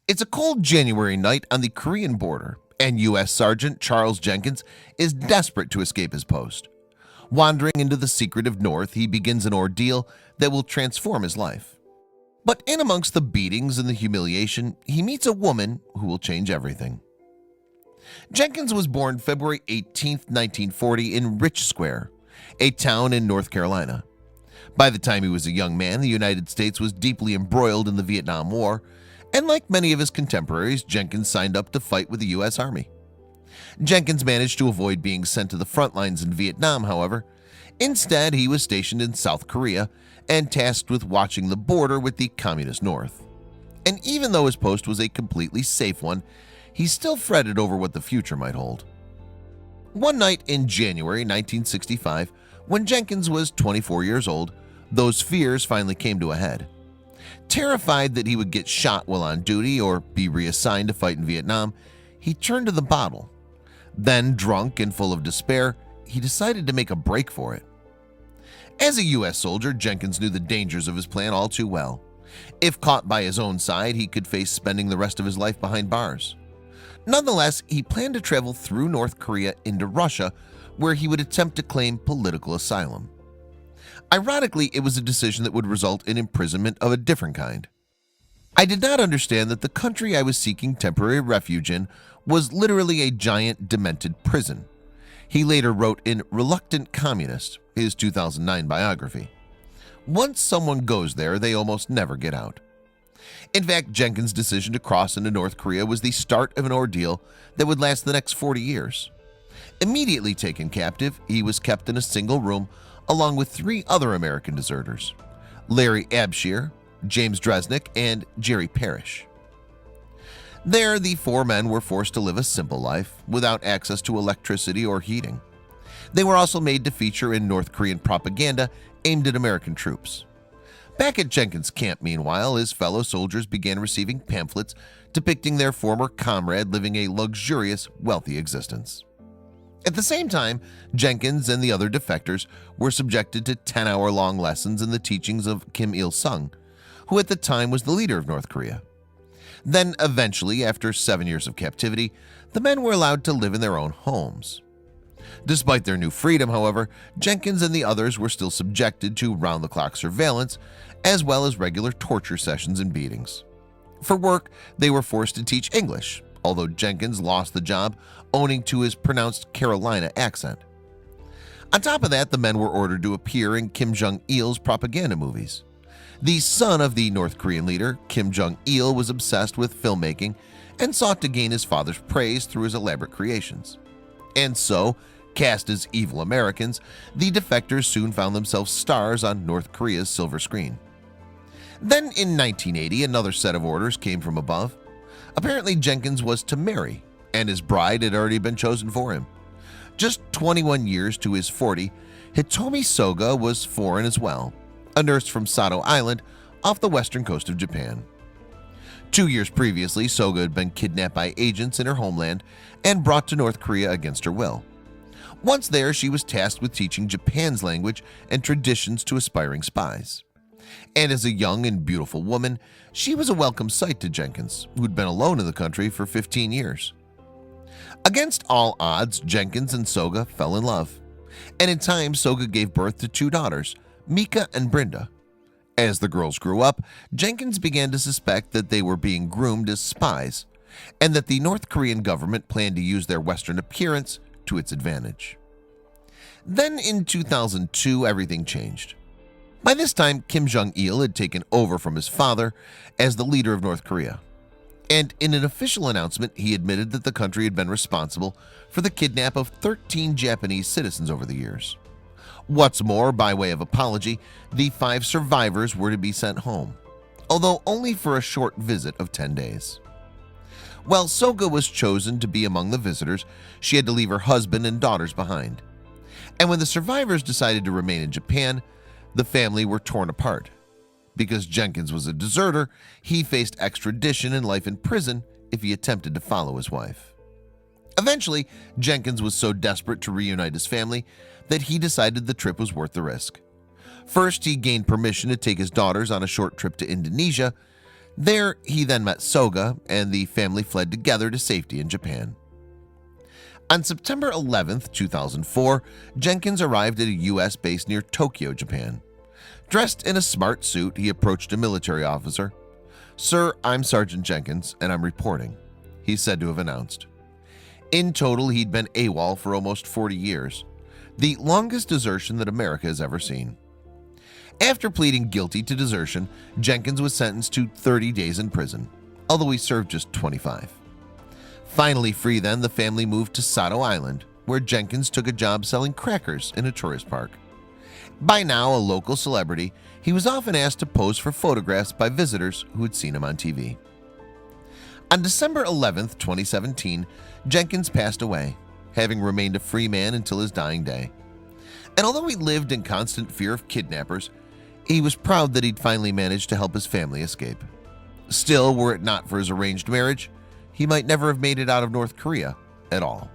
It's a cold January night on the Korean border, and U.S. Sergeant Charles Jenkins is desperate to escape his post. Wandering into the secretive North, he begins an ordeal that will transform his life. But in amongst the beatings and the humiliation, he meets a woman who will change everything. Jenkins was born February 18, 1940 in Rich Square, a town in North Carolina. By the time he was a young man, the United States was deeply embroiled in the Vietnam War, and like many of his contemporaries, Jenkins signed up to fight with the U.S. Army. Jenkins managed to avoid being sent to the front lines in Vietnam, however. Instead, he was stationed in South Korea and tasked with watching the border with the Communist North. And even though his post was a completely safe one, he still fretted over what the future might hold. One night in January 1965, when Jenkins was 24 years old, those fears finally came to a head. Terrified that he would get shot while on duty or be reassigned to fight in Vietnam, he turned to the bottle. Then, drunk and full of despair, he decided to make a break for it. As a U.S. soldier, Jenkins knew the dangers of his plan all too well. If caught by his own side, he could face spending the rest of his life behind bars. Nonetheless, he planned to travel through North Korea into Russia, where he would attempt to claim political asylum. Ironically, it was a decision that would result in imprisonment of a different kind. I did not understand that the country I was seeking temporary refuge in was literally a giant demented prison, he later wrote in Reluctant Communist, his 2009 biography. Once someone goes there, they almost never get out. In fact, Jenkins' decision to cross into North Korea was the start of an ordeal that would last the next 40 years. Immediately taken captive, he was kept in a single room along with 3 other American deserters: Larry Abshire, James Dresnick, and Jerry Parrish. There, the 4 men were forced to live a simple life without access to electricity or heating. They were also made to feature in North Korean propaganda aimed at American troops. Back at Jenkins' camp, meanwhile, his fellow soldiers began receiving pamphlets depicting their former comrade living a luxurious, wealthy existence. At the same time, Jenkins and the other defectors were subjected to 10-hour-long lessons in the teachings of Kim Il-sung, who at the time was the leader of North Korea. Then, eventually, after 7 years of captivity, the men were allowed to live in their own homes. Despite their new freedom, however, Jenkins and the others were still subjected to round-the-clock surveillance, as well as regular torture sessions and beatings. For work, they were forced to teach English, although Jenkins lost the job owing to his pronounced Carolina accent. On top of that, the men were ordered to appear in Kim Jong-il's propaganda movies. The son of the North Korean leader, Kim Jong-il, was obsessed with filmmaking and sought to gain his father's praise through his elaborate creations. And so, cast as evil Americans, the defectors soon found themselves stars on North Korea's silver screen. Then in 1980, another set of orders came from above. Apparently, Jenkins was to marry, and his bride had already been chosen for him. Just 21 years to his 40, Hitomi Soga was foreign as well, a nurse from Sato Island off the western coast of Japan. 2 years previously, Soga had been kidnapped by agents in her homeland and brought to North Korea against her will. Once there, she was tasked with teaching Japan's language and traditions to aspiring spies. And as a young and beautiful woman, she was a welcome sight to Jenkins, who'd been alone in the country for 15 years. Against all odds, Jenkins and Soga fell in love, and in time Soga gave birth to 2 daughters, Mika and Brenda. As the girls grew up, Jenkins began to suspect that they were being groomed as spies, and that the North Korean government planned to use their Western appearance to its advantage. Then in 2002, everything changed. By this time, Kim Jong-il had taken over from his father as the leader of North Korea. And in an official announcement, he admitted that the country had been responsible for the kidnap of 13 Japanese citizens over the years. What's more, by way of apology, the 5 survivors were to be sent home, although only for a short visit of 10 days. While Soga was chosen to be among the visitors, she had to leave her husband and daughters behind. And when the survivors decided to remain in Japan, the family were torn apart. Because Jenkins was a deserter, he faced extradition and life in prison if he attempted to follow his wife. Eventually, Jenkins was so desperate to reunite his family that he decided the trip was worth the risk. First, he gained permission to take his daughters on a short trip to Indonesia. There, he then met Soga, and the family fled together to safety in Japan. On September 11, 2004, Jenkins arrived at a U.S. base near Tokyo, Japan. Dressed in a smart suit, he approached a military officer. "Sir, I'm Sergeant Jenkins, and I'm reporting," he's said to have announced. In total, he'd been AWOL for almost 40 years, the longest desertion that America has ever seen. After pleading guilty to desertion, Jenkins was sentenced to 30 days in prison, although he served just 25. Finally free then, the family moved to Sato Island, where Jenkins took a job selling crackers in a tourist park. By now a local celebrity, he was often asked to pose for photographs by visitors who had seen him on TV. On December 11, 2017, Jenkins passed away, having remained a free man until his dying day. And although he lived in constant fear of kidnappers, he was proud that he'd finally managed to help his family escape. Still, were it not for his arranged marriage, he might never have made it out of North Korea at all.